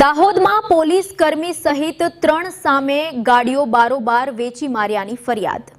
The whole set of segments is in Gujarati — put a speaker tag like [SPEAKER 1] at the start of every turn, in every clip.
[SPEAKER 1] દાહોદમાં પોલીસ કર્મી સહિત 3 સામે ગાડીઓ બારોબાર વેચી માર્યાની ફરિયાદ।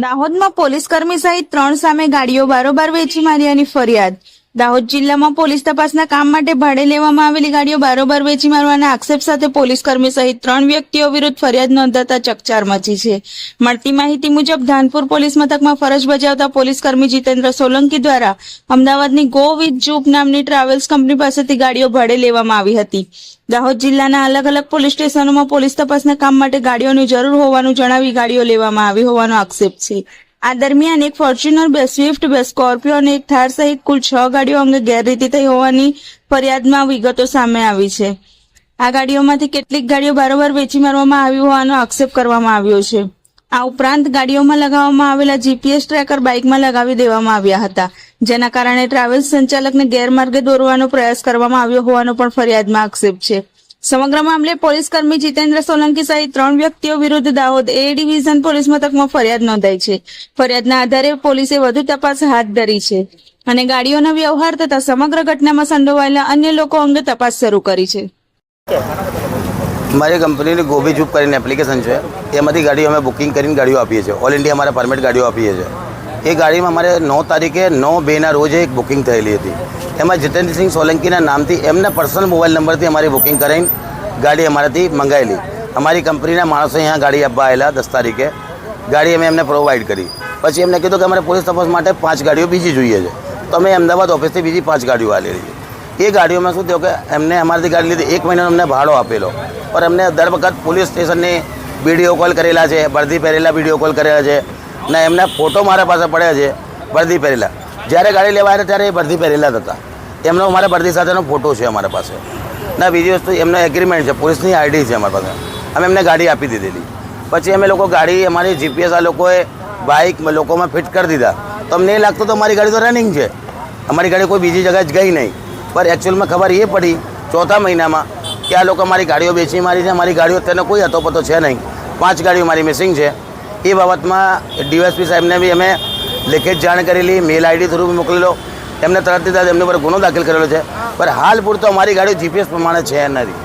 [SPEAKER 2] દાહોદમાં પોલીસ કર્મી સહિત 3 સામે ગાડીઓ બારોબાર વેચી માર્યાની ફરિયાદ। દાહોદ જિલ્લામાં પોલીસ તપાસના કામ માટે ભાડે લેવામાં આવેલી ગાડીઓ બારોબાર વેચી મારવાના આક્ષેપ સાથે પોલીસ કર્મી સહિત 3 વ્યક્તિઓ વિરુદ્ધ ફરિયાદ નોંધાતા ચકચાર મચી છે। મળતી માહિતી મુજબ ધાનપુર પોલીસ મથકમાં ફરજ બજાવતા પોલીસ કર્મી જીતેન્દ્ર સોલંકી દ્વારા અમદાવાદની ગો વિથ જૂપ નામની ટ્રાવેલ્સ કંપની પાસેથી ગાડીઓ ભાડે લેવામાં આવી હતી। દાહોદ જિલ્લાના અલગ અલગ પોલીસ સ્ટેશનોમાં પોલીસ તપાસના કામ માટે ગાડીઓની જરૂર હોવાનું જણાવી ગાડીઓ લેવામાં આવી હોવાનો આક્ષેપ છે। આ દરમિયાન એક ફોર્ચ્યુનર, 2 સ્વિફ્ટ, 2 સ્કોર્પિયો અને એક થાર સહિત કુલ 6 ગાડીઓ અંગે ગેરરીતિ થઈ હોવાની ફરિયાદમાં વિગતો સામે આવી છે। આ ગાડીઓમાંથી કેટલીક ગાડીઓ બારોબાર વેચી મારવામાં આવી હોવાનો આક્ષેપ કરવામાં આવ્યો છે। આ ઉપરાંત ગાડીઓમાં લગાવવામાં આવેલા જીપીએસ ટ્રેકર બાઇકમાં લગાવી દેવામાં આવ્યા હતા, જેના કારણે ટ્રાવેલ્સ સંચાલકને ગેરમાર્ગે દોરવાનો પ્રયાસ કરવામાં આવ્યો હોવાનો પણ ફરિયાદમાં આક્ષેપ છે। સમગ્ર મામલે પોલીસ કર્મી જીતેન્દ્ર સોલંકી સહિત 3 વ્યક્તિઓ વિરુદ્ધ દાહોદ એ ડિવિઝન પોલીસ મથકમાં ફરિયાદ નોંધાઈ છે। ફરિયાદના આધારે પોલીસે વધુ તપાસ હાથ ધરી છે અને ગાડીઓના વ્યવહાર તથા સમગ્ર ઘટનામાં સંડોવાયેલા અન્ય લોકો અંગે તપાસ શરૂ કરી છે।
[SPEAKER 3] हमारी कंपनी ने गोभी जूप કરીને એપ્લિકેશન છે, એમાંથી ગાડીઓ અમે બુકિંગ કરીને ગાડીઓ આપીએ છીએ। ઓલ ઇન્ડિયા અમારા પરમિટ ગાડીઓ આપીએ છીએ। એ ગાડીમાં અમારે 9 તારીખે 9/2ના રોજે એક બુકિંગ થયેલી હતી। એમાં જીતેન્દ્રસિંહ સોલંકીના નામથી એમના પર્સનલ મોબાઈલ નંબરથી અમારી બુકિંગ કરાવીને ગાડી અમારાથી મંગાવેલી। અમારી કંપનીના માણસો અહીંયા ગાડી આપવા આવેલા 10 તારીખે। ગાડી અમે એમને પ્રોવાઈડ કરી। પછી એમને કીધું કે અમારે પોલીસ તપાસ માટે 5 ગાડીઓ બીજી જોઈએ છે, તો અમે અમદાવાદ ઓફિસથી બીજી 5 ગાડીઓ આવેલી છે। એ ગાડીઓમાં શું થયું કે એમને અમારાથી ગાડી લીધી, 1 મહિનાનો અમને ભાડો આપેલો, પણ અમને દર વખત પોલીસ સ્ટેશનની વિડીયો કોલ કરેલા છે, વર્દી પહેરેલા વિડીયો કોલ કરેલા છે ને એમના ફોટો મારા પાસે પડ્યા છે વર્દી પહેરેલા। જ્યારે ગાડી લેવા આવ્યા ત્યારે એ વર્દી પહેરેલા જ હતા। એમનો અમારા વર્દી સાથેનો ફોટો છે અમારા પાસે ના। બીજી વસ્તુ એમનો એગ્રીમેન્ટ છે, પોલીસની આઈડી છે અમારી પાસે। અમે એમને ગાડી આપી દીધેલી। પછી અમે લોકો ગાડી અમારી જીપીએસ આ લોકોએ બાઇક લોકોમાં ફિટ કરી દીધા, તો અમને એ લાગતું તો અમારી ગાડી તો રનિંગ છે, અમારી ગાડી કોઈ બીજી જગ્યાએ ગઈ નહીં। पर एक्चुअलમાં ખબર એ પડી 4થા મહિનામાં કે આ લોકો અમારી ગાડીઓ બેચી મારી છે। અમારી ગાડીઓ અત્યારનો કોઈ હતોપતો છે નહીં। 5 ગાડીઓ મારી મિસિંગ છે। એ બાબતમાં ડીવાયએસપી સાહેબને બી અમે લેખિત જાણ કરેલી, મેલ આઈડી થ્રુ મોકલેલો। એમને તરત એમની પર ગુનો દાખલ કરેલો છે, પણ હાલ પૂરતો અમારી ગાડીઓ જીપીએસ પ્રમાણે છે નથી।